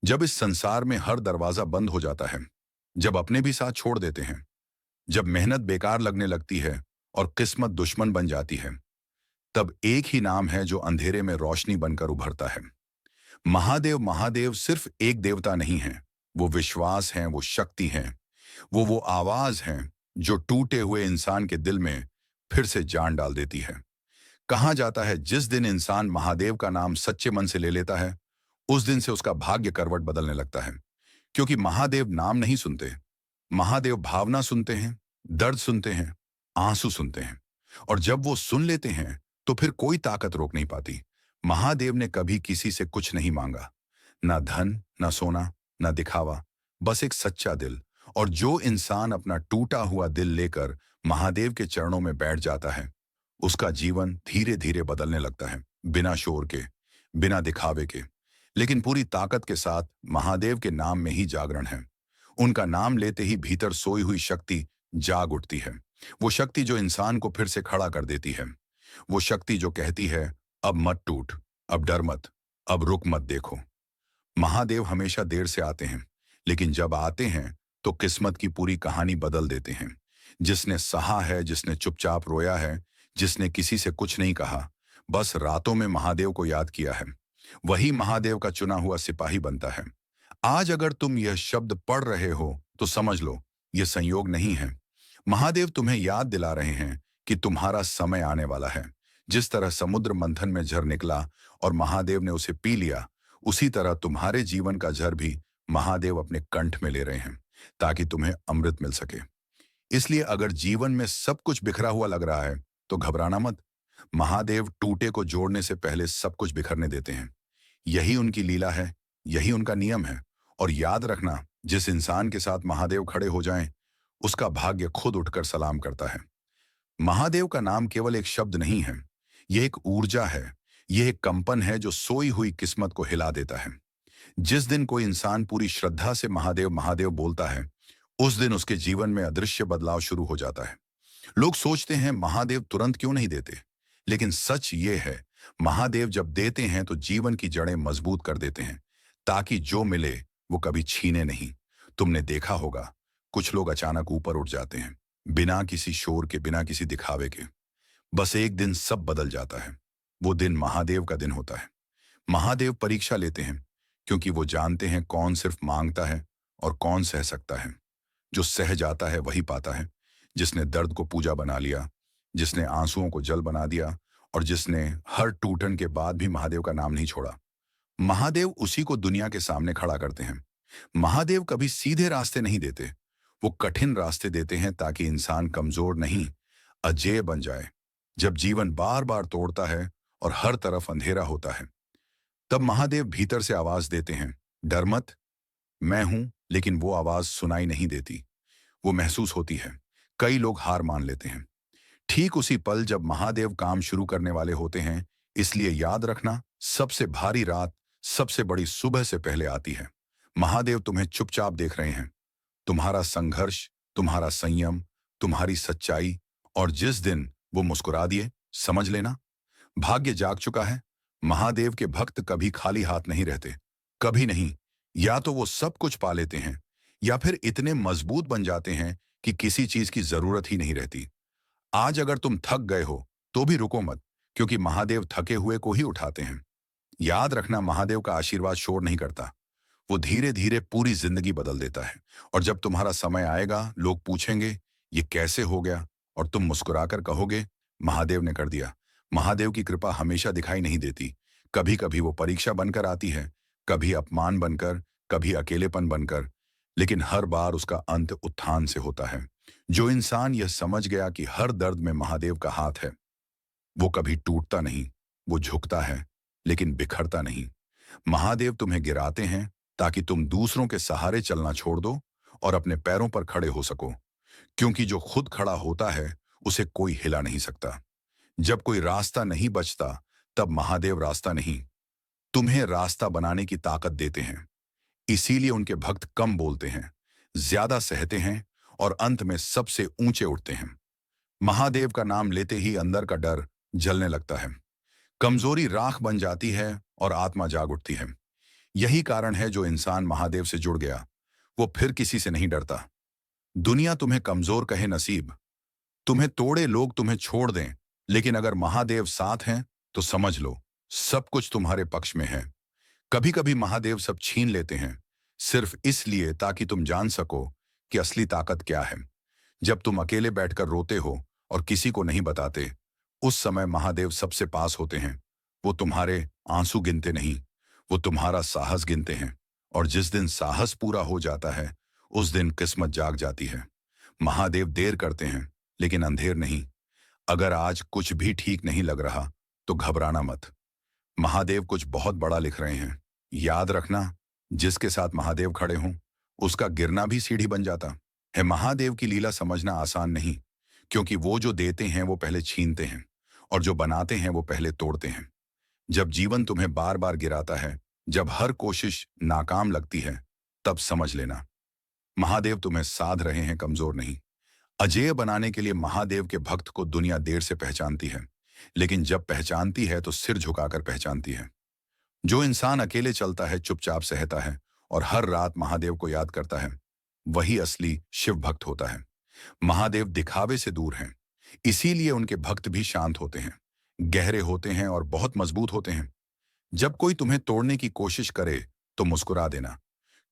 जब इस संसार में हर दरवाजा बंद हो जाता है, जब अपने भी साथ छोड़ देते हैं, जब मेहनत बेकार लगने लगती है और किस्मत दुश्मन बन जाती है, तब एक ही नाम है जो अंधेरे में रोशनी बनकर उभरता है। महादेव। महादेव सिर्फ एक देवता नहीं है, वो विश्वास है, वो शक्ति है, वो आवाज है जो टूटे हुए इंसान के दिल में फिर से जान डाल देती है। कहा जाता है जिस दिन इंसान महादेव का नाम सच्चे मन से ले लेता है, उस दिन से उसका भाग्य करवट बदलने लगता है। क्योंकि महादेव नाम नहीं सुनते, महादेव भावना सुनते हैं, दर्द सुनते हैं, आंसू सुनते हैं। और जब वो सुन लेते हैं तो फिर कोई ताकत रोक नहीं पाती। महादेव ने कभी किसी से कुछ नहीं मांगा, ना धन, ना सोना, ना दिखावा, बस एक सच्चा दिल। और जो इंसान अपना टूटा हुआ दिल लेकर महादेव के चरणों में बैठ जाता है, उसका जीवन धीरे धीरे बदलने लगता है, बिना शोर के, बिना दिखावे के, लेकिन पूरी ताकत के साथ। महादेव के नाम में ही जागरण है। उनका नाम लेते ही भीतर सोई हुई शक्ति जाग उठती है। वो शक्ति जो इंसान को फिर से खड़ा कर देती है। वो शक्ति जो कहती है, अब मत टूट, अब डर मत, अब रुक मत देखो। महादेव हमेशा देर से आते हैं, लेकिन जब आते हैं तो किस्मत की पूरी कहानी बदल देते हैं। जिसने सहा है, जिसने चुपचाप रोया है, जिसने किसी से कुछ नहीं कहा, बस रातों में महादेव को याद किया है, वही महादेव का चुना हुआ सिपाही बनता है। आज अगर तुम यह शब्द पढ़ रहे हो तो समझ लो, यह संयोग नहीं है। महादेव तुम्हें याद दिला रहे हैं कि तुम्हारा समय आने वाला है। जिस तरह समुद्र मंथन में झर निकला और महादेव ने उसे पी लिया, उसी तरह तुम्हारे जीवन का झर भी महादेव अपने कंठ में ले रहे हैं, ताकि तुम्हें अमृत मिल सके। इसलिए अगर जीवन में सब कुछ बिखरा हुआ लग रहा है तो घबराना मत। महादेव टूटे को जोड़ने से पहले सब कुछ बिखरने देते हैं। यही उनकी लीला है, यही उनका नियम है। और याद रखना, जिस इंसान के साथ महादेव खड़े हो जाएं, उसका भाग्य खुद उठकर सलाम करता है। महादेव का नाम केवल एक शब्द नहीं है, यह एक ऊर्जा है, यह एक कंपन है जो सोई हुई किस्मत को हिला देता है। जिस दिन कोई इंसान पूरी श्रद्धा से महादेव महादेव बोलता है, उस दिन उसके जीवन में अदृश्य बदलाव शुरू हो जाता है। लोग सोचते हैं महादेव तुरंत क्यों नहीं देते, लेकिन सच ये है, महादेव जब देते हैं तो जीवन की जड़ें मजबूत कर देते हैं, ताकि जो मिले वो कभी छीने नहीं। तुमने देखा होगा, कुछ लोग अचानक ऊपर उठ जाते हैं, बिना किसी शोर के, बिना किसी दिखावे के। बस एक दिन सब बदल जाता है। वो दिन महादेव का दिन होता है। महादेव परीक्षा लेते हैं, क्योंकि वो जानते हैं कौन सिर्फ मांगता है और कौन सह सकता है। जो सह जाता है वही पाता है। जिसने दर्द को पूजा बना लिया, जिसने आंसुओं को जल बना दिया, और जिसने हर टूटन के बाद भी महादेव का नाम नहीं छोड़ा, महादेव उसी को दुनिया के सामने खड़ा करते हैं। महादेव कभी सीधे रास्ते नहीं देते, वो कठिन रास्ते देते हैं, ताकि इंसान कमजोर नहीं, अजेय बन जाए। जब जीवन बार बार तोड़ता है और हर तरफ अंधेरा होता है, तब महादेव भीतर से आवाज देते हैं, डर मत, मैं हूं। लेकिन वो आवाज सुनाई नहीं देती, वो महसूस होती है। कई लोग हार मान लेते हैं ठीक उसी पल जब महादेव काम शुरू करने वाले होते हैं। इसलिए याद रखना, सबसे भारी रात सबसे बड़ी सुबह से पहले आती है। महादेव तुम्हें चुपचाप देख रहे हैं, तुम्हारा संघर्ष, तुम्हारा संयम, तुम्हारी सच्चाई। और जिस दिन वो मुस्कुरा दिए, समझ लेना भाग्य जाग चुका है। महादेव के भक्त कभी खाली हाथ नहीं रहते, कभी नहीं। या तो वो सब कुछ पा लेते हैं, या फिर इतने मजबूत बन जाते हैं कि किसी चीज की जरूरत ही नहीं रहती। आज अगर तुम थक गए हो तो भी रुको मत, क्योंकि महादेव थके हुए को ही उठाते हैं। याद रखना, महादेव का आशीर्वाद शोर नहीं करता, वो धीरे धीरे पूरी जिंदगी बदल देता है। और जब तुम्हारा समय आएगा, लोग पूछेंगे ये कैसे हो गया, और तुम मुस्कुराकर कहोगे महादेव ने कर दिया। महादेव की कृपा हमेशा दिखाई नहीं देती। कभी कभी वो परीक्षा बनकर आती है, कभी अपमान बनकर, कभी अकेलेपन बनकर, लेकिन हर बार उसका अंत उत्थान से होता है। जो इंसान यह समझ गया कि हर दर्द में महादेव का हाथ है, वो कभी टूटता नहीं, वो झुकता है लेकिन बिखरता नहीं। महादेव तुम्हें गिराते हैं ताकि तुम दूसरों के सहारे चलना छोड़ दो और अपने पैरों पर खड़े हो सको। क्योंकि जो खुद खड़ा होता है, उसे कोई हिला नहीं सकता। जब कोई रास्ता नहीं बचता, तब महादेव रास्ता नहीं, तुम्हें रास्ता बनाने की ताकत देते हैं। इसीलिए उनके भक्त कम बोलते हैं, ज्यादा सहते हैं, और अंत में सबसे ऊंचे उठते हैं। महादेव का नाम लेते ही अंदर का डर जलने लगता है, कमजोरी राख बन जाती है और आत्मा जाग उठती है। यही कारण है जो इंसान महादेव से जुड़ गया वो फिर किसी से नहीं डरता। दुनिया तुम्हें कमजोर कहे नसीब, तुम्हें तोड़े लोग तुम्हें छोड़ दें, लेकिन अगर महादेव साथ हैं तो समझ लो सब कुछ तुम्हारे पक्ष में है। कभी कभी महादेव सब छीन लेते हैं सिर्फ इसलिए ताकि तुम जान सको कि असली ताकत क्या है। जब तुम अकेले बैठकर रोते हो और किसी को नहीं बताते, उस समय महादेव सबसे पास होते हैं। वो तुम्हारे आंसू गिनते नहीं, वो तुम्हारा साहस गिनते हैं। और जिस दिन साहस पूरा हो जाता है उस दिन किस्मत जाग जाती है। महादेव देर करते हैं लेकिन अंधेर नहीं। अगर आज कुछ भी ठीक नहीं लग रहा तो घबराना मत, महादेव कुछ बहुत बड़ा लिख रहे हैं। याद रखना, जिसके साथ महादेव खड़े हों उसका गिरना भी सीढ़ी बन जाता है। महादेव की लीला समझना आसान नहीं, क्योंकि वो जो देते हैं वो पहले छीनते हैं और जो बनाते हैं वो पहले तोड़ते हैं। जब जीवन तुम्हें बार बार गिराता है, जब हर कोशिश नाकाम लगती है, तब समझ लेना महादेव तुम्हें साध रहे हैं, कमजोर नहीं। अजेय बनाने के लिए महादेव के भक्त को दुनिया देर से पहचानती है, लेकिन जब पहचानती है तो सिर झुकाकर पहचानती है। जो इंसान अकेले चलता है, चुपचाप सहता है और हर रात महादेव को याद करता है, वही असली शिव भक्त होता है। महादेव दिखावे से दूर हैं, इसीलिए उनके भक्त भी शांत होते हैं, गहरे होते हैं और बहुत मजबूत होते हैं। जब कोई तुम्हें तोड़ने की कोशिश करे तो मुस्कुरा देना,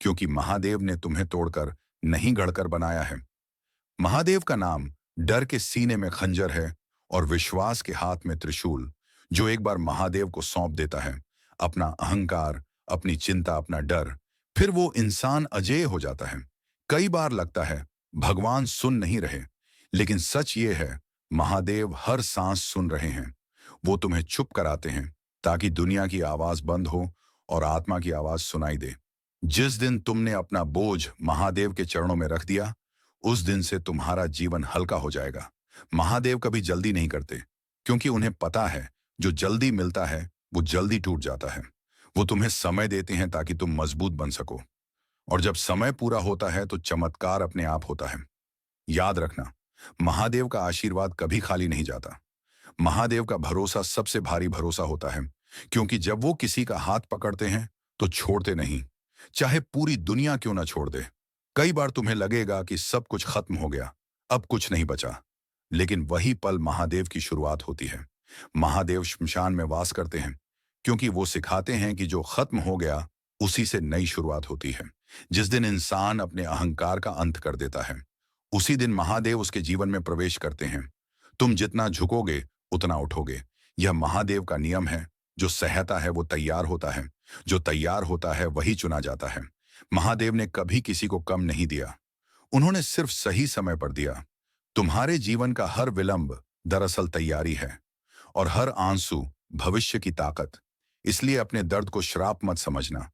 क्योंकि महादेव ने तुम्हें तोड़कर नहीं गढ़कर बनाया है। महादेव का नाम डर के सीने में खंजर है और विश्वास के हाथ में त्रिशूल। जो एक बार महादेव को सौंप देता है अपना अहंकार, अपनी चिंता, अपना डर, फिर वो इंसान अजेय हो जाता है। कई बार लगता है भगवान सुन नहीं रहे, लेकिन सच ये है महादेव हर सांस सुन रहे हैं। वो तुम्हें चुप कराते हैं ताकि दुनिया की आवाज बंद हो और आत्मा की आवाज सुनाई दे। जिस दिन तुमने अपना बोझ महादेव के चरणों में रख दिया, उस दिन से तुम्हारा जीवन हल्का हो जाएगा। महादेव कभी जल्दी नहीं करते, क्योंकि उन्हें पता है जो जल्दी मिलता है वो जल्दी टूट जाता है। वो तुम्हें समय देते हैं ताकि तुम मजबूत बन सको, और जब समय पूरा होता है तो चमत्कार अपने आप होता है। याद रखना, महादेव का आशीर्वाद कभी खाली नहीं जाता। महादेव का भरोसा सबसे भारी भरोसा होता है, क्योंकि जब वो किसी का हाथ पकड़ते हैं तो छोड़ते नहीं, चाहे पूरी दुनिया क्यों ना छोड़ दे। कई बार तुम्हें लगेगा कि सब कुछ खत्म हो गया, अब कुछ नहीं बचा, लेकिन वही पल महादेव की शुरुआत होती है। महादेव श्मशान में वास करते हैं, क्योंकि वो सिखाते हैं कि जो खत्म हो गया उसी से नई शुरुआत होती है। जिस दिन इंसान अपने अहंकार का अंत कर देता है, उसी दिन महादेव उसके जीवन में प्रवेश करते हैं। तुम जितना झुकोगे उतना उठोगे, यह महादेव का नियम है। जो सहता है वो तैयार होता है, जो तैयार होता है वही चुना जाता है। महादेव ने कभी किसी को कम नहीं दिया, उन्होंने सिर्फ सही समय पर दिया। तुम्हारे जीवन का हर विलंब दरअसल तैयारी है, और हर आंसू भविष्य की ताकत। इसलिए अपने दर्द को श्राप मत समझना,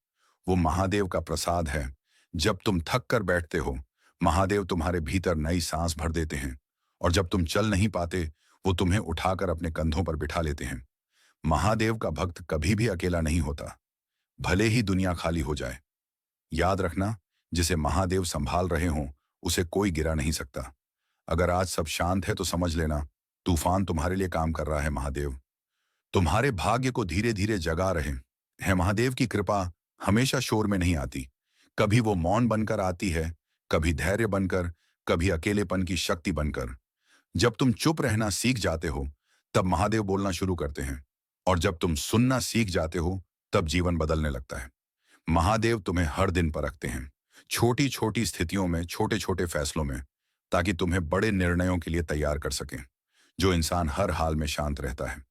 वो महादेव का प्रसाद है। जब तुम थक कर बैठते हो, महादेव तुम्हारे भीतर नई सांस भर देते हैं, और जब तुम चल नहीं पाते, वो तुम्हें उठाकर अपने कंधों पर बिठा लेते हैं। महादेव का भक्त कभी भी अकेला नहीं होता, भले ही दुनिया खाली हो जाए। याद रखना, जिसे महादेव संभाल रहे हों उसे कोई गिरा नहीं सकता। अगर आज सब शांत है तो समझ लेना तूफान तुम्हारे लिए काम कर रहा है। महादेव तुम्हारे भाग्य को धीरे धीरे जगा रहे हैं। महादेव की कृपा हमेशा शोर में नहीं आती, कभी वो मौन बनकर आती है, कभी धैर्य बनकर, कभी अकेलेपन की शक्ति बनकर। जब तुम चुप रहना सीख जाते हो तब महादेव बोलना शुरू करते हैं, और जब तुम सुनना सीख जाते हो तब जीवन बदलने लगता है। महादेव तुम्हें हर दिन परखते हैं, छोटी छोटी स्थितियों में, छोटे छोटे फैसलों में, ताकि तुम्हें बड़े निर्णयों के लिए तैयार कर सकें। जो इंसान हर हाल में शांत रहता है,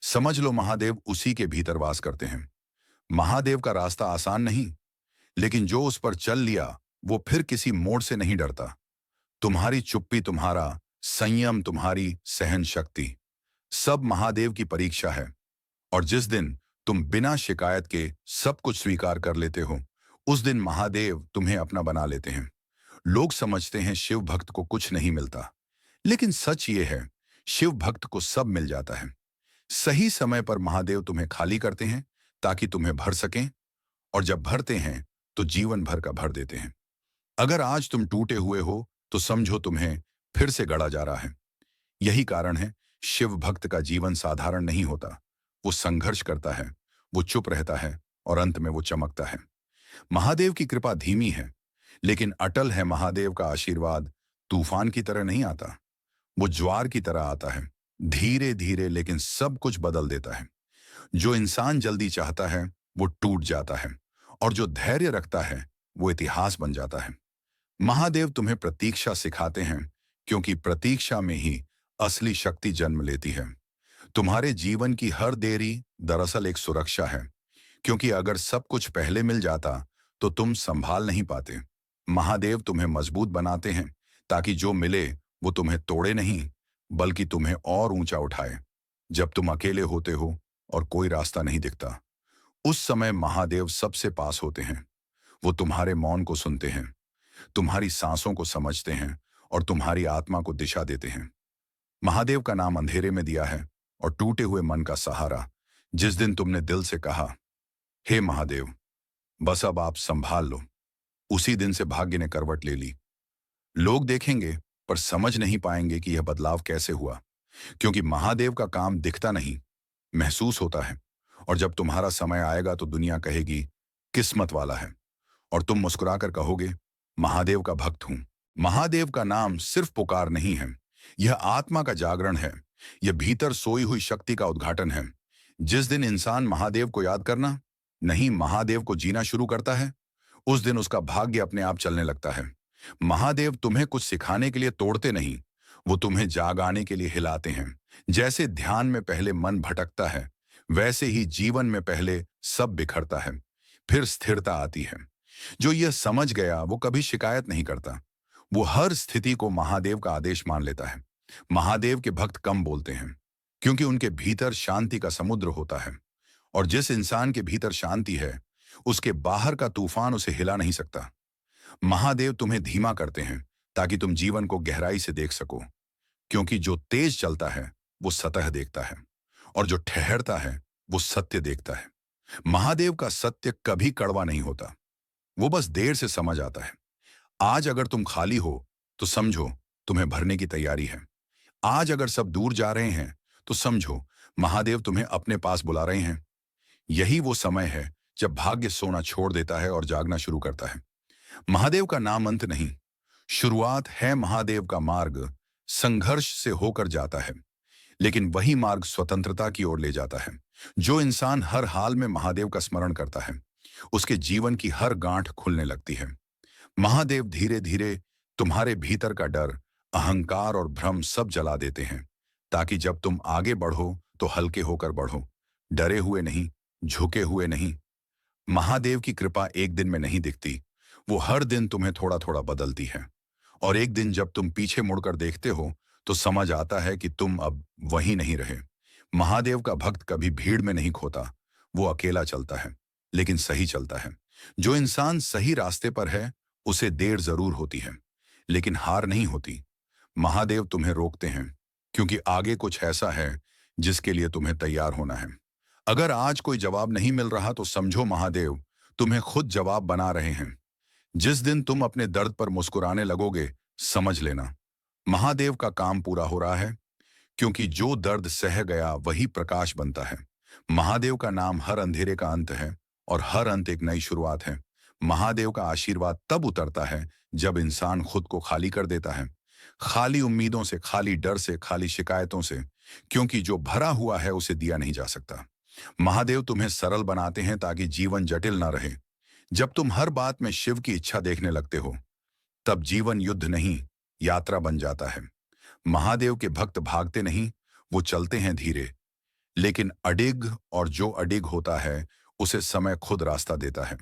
समझ लो महादेव उसी के भीतर वास करते हैं। महादेव का रास्ता आसान नहीं, लेकिन जो उस पर चल लिया वो फिर किसी मोड़ से नहीं डरता। तुम्हारी चुप्पी, तुम्हारा संयम, तुम्हारी सहन शक्ति, सब महादेव की परीक्षा है। और जिस दिन तुम बिना शिकायत के सब कुछ स्वीकार कर लेते हो, उस दिन महादेव तुम्हें अपना बना लेते हैं। लोग समझते हैं शिव भक्त को कुछ नहीं मिलता, लेकिन सच ये है, शिव भक्त को सब मिल जाता है। सही समय पर महादेव तुम्हें खाली करते हैं ताकि तुम्हें भर सकें, और जब भरते हैं तो जीवन भर का भर देते हैं। अगर आज तुम टूटे हुए हो तो समझो तुम्हें फिर से गढ़ा जा रहा है। यही कारण है शिव भक्त का जीवन साधारण नहीं होता। वो संघर्ष करता है, वो चुप रहता है, और अंत में वो चमकता है। महादेव की कृपा धीमी है, लेकिन अटल है। महादेव का आशीर्वाद तूफान की तरह नहीं आता, वो ज्वार की तरह आता है, धीरे धीरे, लेकिन सब कुछ बदल देता है। जो इंसान जल्दी चाहता है वो टूट जाता है, और जो धैर्य रखता है वो इतिहास बन जाता है। महादेव तुम्हें प्रतीक्षा सिखाते हैं, क्योंकि प्रतीक्षा में ही असली शक्ति जन्म लेती है। तुम्हारे जीवन की हर देरी दरअसल एक सुरक्षा है, क्योंकि अगर सब कुछ पहले मिल जाता तो तुम संभाल नहीं पाते। महादेव तुम्हें मजबूत बनाते हैं, ताकि जो मिले वो तुम्हें तोड़े नहीं, बल्कि तुम्हें और ऊंचा उठाए। जब तुम अकेले होते हो और कोई रास्ता नहीं दिखता, उस समय महादेव सबसे पास होते हैं। वो तुम्हारे मौन को सुनते हैं, तुम्हारी सांसों को समझते हैं, और तुम्हारी आत्मा को दिशा देते हैं। महादेव का नाम अंधेरे में दिया है और टूटे हुए मन का सहारा। जिस दिन तुमने दिल से कहा, हे महादेव, बस अब आप संभाल लो, उसी दिन से भाग्य ने करवट ले ली। लोग देखेंगे पर समझ नहीं पाएंगे कि यह बदलाव कैसे हुआ, क्योंकि महादेव का काम दिखता नहीं, महसूस होता है। और जब तुम्हारा समय आएगा तो दुनिया कहेगी, किस्मत वाला है, और तुम मुस्कुराकर कहोगे, महादेव का भक्त हूं। महादेव का नाम सिर्फ पुकार नहीं है, यह आत्मा का जागरण है, यह भीतर सोई हुई शक्ति का उद्घाटन है। जिस दिन इंसान महादेव को याद करना नहीं, महादेव को जीना शुरू करता है, उस दिन उसका भाग्य अपने आप चलने लगता है। महादेव तुम्हें कुछ सिखाने के लिए तोड़ते नहीं, वो तुम्हें जागाने के लिए हिलाते हैं। जैसे ध्यान में पहले मन भटकता है, वैसे ही जीवन में पहले सब बिखरता है, फिर स्थिरता आती है। जो यह समझ गया वो कभी शिकायत नहीं करता, वो हर स्थिति को महादेव का आदेश मान लेता है। महादेव के भक्त कम बोलते हैं, क्योंकि उनके भीतर शांति का समुद्र होता है, और जिस इंसान के भीतर शांति है, उसके बाहर का तूफान उसे हिला नहीं सकता। महादेव तुम्हें धीमा करते हैं ताकि तुम जीवन को गहराई से देख सको, क्योंकि जो तेज चलता है वो सतह देखता है, और जो ठहरता है वो सत्य देखता है। महादेव का सत्य कभी कड़वा नहीं होता, वो बस देर से समझ आता है। आज अगर तुम खाली हो तो समझो तुम्हें भरने की तैयारी है। आज अगर सब दूर जा रहे हैं तो समझो महादेव तुम्हें अपने पास बुला रहे हैं। यही वो समय है जब भाग्य सोना छोड़ देता है और जागना शुरू करता है। महादेव का नाम अंत नहीं, शुरुआत है। महादेव का मार्ग संघर्ष से होकर जाता है, लेकिन वही मार्ग स्वतंत्रता की ओर ले जाता है। जो इंसान हर हाल में महादेव का स्मरण करता है, उसके जीवन की हर गांठ खुलने लगती है। महादेव धीरे धीरे तुम्हारे भीतर का डर, अहंकार और भ्रम सब जला देते हैं, ताकि जब तुम आगे बढ़ो तो हल्के होकर बढ़ो, डरे हुए नहीं, झुके हुए नहीं। महादेव की कृपा एक दिन में नहीं दिखती, वो हर दिन तुम्हें थोड़ा थोड़ा बदलती है। और एक दिन जब तुम पीछे मुड़कर देखते हो तो समझ आता है कि तुम अब वहीं नहीं रहे। महादेव का भक्त कभी भीड़ में नहीं खोता, वो अकेला चलता है, लेकिन सही चलता है। जो इंसान सही रास्ते पर है उसे देर जरूर होती है, लेकिन हार नहीं होती। महादेव तुम्हें रोकते हैं, क्योंकि आगे कुछ ऐसा है जिसके लिए तुम्हें तैयार होना है। अगर आज कोई जवाब नहीं मिल रहा तो समझो महादेव तुम्हें खुद जवाब बना रहे हैं। जिस दिन तुम अपने दर्द पर मुस्कुराने लगोगे, समझ लेना महादेव का काम पूरा हो रहा है, क्योंकि जो दर्द सह गया वही प्रकाश बनता है। महादेव का नाम हर अंधेरे का अंत है, और हर अंत एक नई शुरुआत है। महादेव का आशीर्वाद तब उतरता है जब इंसान खुद को खाली कर देता है, खाली उम्मीदों से, खाली डर से, खाली शिकायतों से, क्योंकि जो भरा हुआ है उसे दिया नहीं जा सकता। महादेव तुम्हें सरल बनाते हैं ताकि जीवन जटिल ना रहे। जब तुम हर बात में शिव की इच्छा देखने लगते हो, तब जीवन युद्ध नहीं, यात्रा बन जाता है। महादेव के भक्त भागते नहीं, वो चलते हैं धीरे, लेकिन अडिग, और जो अडिग होता है उसे समय खुद रास्ता देता है।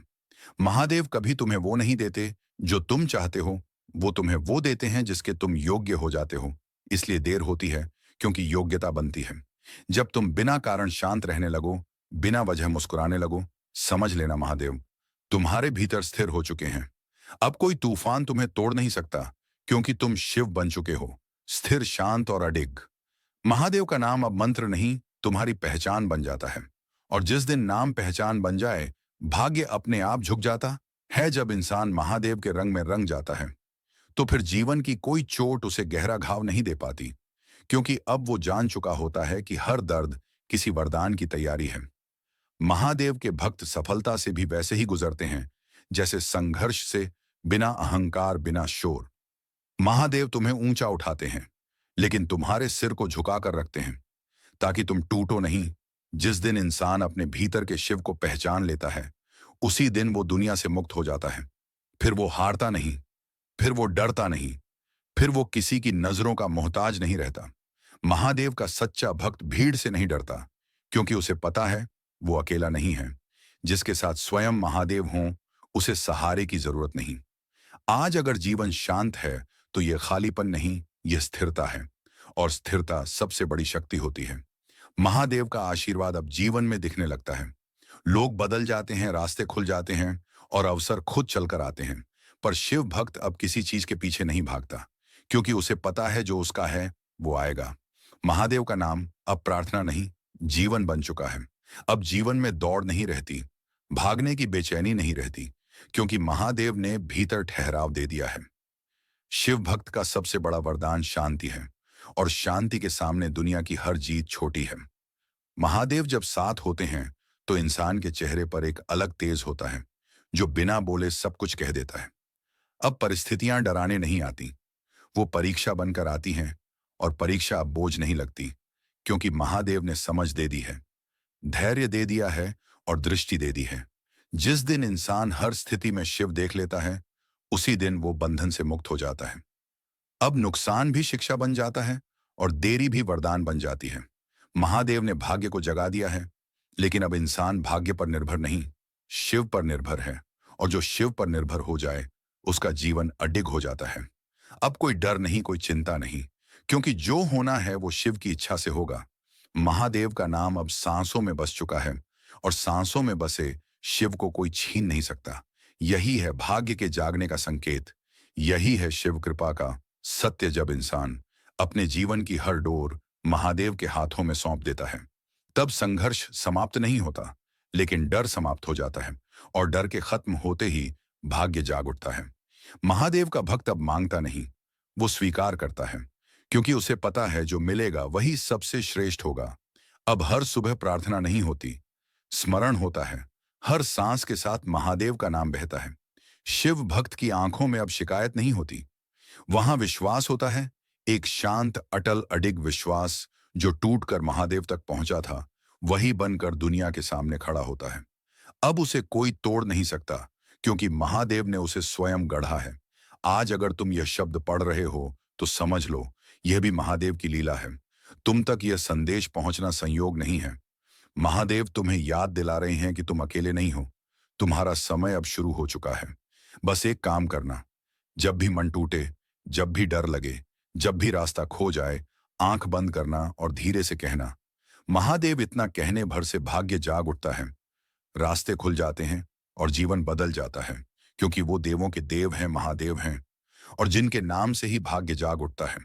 महादेव कभी तुम्हें वो नहीं देते जो तुम चाहते हो, वो तुम्हें वो देते हैं जिसके तुम योग्य हो जाते हो। इसलिए देर होती है, क्योंकि योग्यता बनती है। जब तुम बिना कारण शांत रहने लगो, बिना वजह मुस्कुराने लगो, समझ लेना महादेव तुम्हारे भीतर स्थिर हो चुके हैं। अब कोई तूफान तुम्हें तोड़ नहीं सकता, क्योंकि तुम शिव बन चुके हो, स्थिर, शांत और अडिग। महादेव का नाम अब मंत्र नहीं, तुम्हारी पहचान बन जाता है। और जिस दिन नाम पहचान बन जाए, भाग्य अपने आप झुक जाता है। जब इंसान महादेव के रंग में रंग जाता है, तो फिर जीवन की कोई चोट उसे गहरा घाव नहीं दे पाती, क्योंकि अब वो जान चुका होता है कि हर दर्द किसी वरदान की तैयारी है। महादेव के भक्त सफलता से भी वैसे ही गुजरते हैं जैसे संघर्ष से, बिना अहंकार, बिना शोर। महादेव तुम्हें ऊंचा उठाते हैं, लेकिन तुम्हारे सिर को झुकाकर रखते हैं, ताकि तुम टूटो नहीं। जिस दिन इंसान अपने भीतर के शिव को पहचान लेता है, उसी दिन वो दुनिया से मुक्त हो जाता है। फिर वो हारता नहीं, फिर वो डरता नहीं, फिर वो किसी की नजरों का मोहताज नहीं रहता। महादेव का सच्चा भक्त भीड़ से नहीं डरता, क्योंकि उसे पता है वो अकेला नहीं है। जिसके साथ स्वयं महादेव हों, उसे सहारे की जरूरत नहीं। आज अगर जीवन शांत है, तो यह खालीपन नहीं, यह स्थिरता है। और स्थिरता सबसे बड़ी शक्ति होती है। महादेव का आशीर्वाद अब जीवन में दिखने लगता है। लोग बदल जाते हैं, रास्ते खुल जाते हैं और अवसर खुद चलकर आते हैं। पर शिव भक्त अब किसी चीज के पीछे नहीं भागता, क्योंकि उसे पता है जो उसका है वो आएगा। महादेव का नाम अब प्रार्थना नहीं, जीवन बन चुका है। अब जीवन में दौड़ नहीं रहती, भागने की बेचैनी नहीं रहती, क्योंकि महादेव ने भीतर ठहराव दे दिया है। शिव भक्त का सबसे बड़ा वरदान शांति है, और शांति के सामने दुनिया की हर जीत छोटी है। महादेव जब साथ होते हैं, तो इंसान के चेहरे पर एक अलग तेज होता है, जो बिना बोले सब कुछ कह देता है। अब परिस्थितियां डराने नहीं आती, वो परीक्षा बनकर आती हैं। और परीक्षा अब बोझ नहीं लगती, क्योंकि महादेव ने समझ दे दी है, धैर्य दे दिया है और दृष्टि दे दी है। जिस दिन इंसान हर स्थिति में शिव देख लेता है, उसी दिन वो बंधन से मुक्त हो जाता है। अब नुकसान भी शिक्षा बन जाता है, और देरी भी वरदान बन जाती है। महादेव ने भाग्य को जगा दिया है, लेकिन अब इंसान भाग्य पर निर्भर नहीं, शिव पर निर्भर है। और जो शिव पर निर्भर हो जाए, उसका जीवन अडिग हो जाता है। अब कोई डर नहीं, कोई चिंता नहीं, क्योंकि जो होना है वो शिव की इच्छा से होगा। महादेव का नाम अब सांसों में बस चुका है, और सांसों में बसे शिव को कोई छीन नहीं सकता। यही है भाग्य के जागने का संकेत। यही है शिव कृपा का सत्य। जब इंसान अपने जीवन की हर डोर महादेव के हाथों में सौंप देता है, तब संघर्ष समाप्त नहीं होता, लेकिन डर समाप्त हो जाता है। और डर के खत्म होते ही भाग्य जाग उठता है। महादेव का भक्त अब मांगता नहीं, वो स्वीकार करता है, क्योंकि उसे पता है जो मिलेगा वही सबसे श्रेष्ठ होगा। अब हर सुबह प्रार्थना नहीं होती, स्मरण होता है। हर सांस के साथ महादेव का नाम बहता है। शिव भक्त की आंखों में अब शिकायत नहीं होती, वहां विश्वास होता है। एक शांत, अटल, अडिग विश्वास, जो टूटकर महादेव तक पहुंचा था, वही बनकर दुनिया के सामने खड़ा होता है। अब उसे कोई तोड़ नहीं सकता, क्योंकि महादेव ने उसे स्वयं गढ़ा है। आज अगर तुम यह शब्द पढ़ रहे हो, तो समझ लो, यह भी महादेव की लीला है। तुम तक यह संदेश पहुंचना संयोग नहीं है। महादेव तुम्हें याद दिला रहे हैं कि तुम अकेले नहीं हो। तुम्हारा समय अब शुरू हो चुका है। बस एक काम करना, जब भी मन टूटे, जब भी डर लगे, जब भी रास्ता खो जाए, आंख बंद करना और धीरे से कहना, महादेव। इतना कहने भर से भाग्य जाग उठता है, रास्ते खुल जाते हैं और जीवन बदल जाता है, क्योंकि वो देवों के देव हैं, महादेव हैं, और जिनके नाम से ही भाग्य जाग उठता है।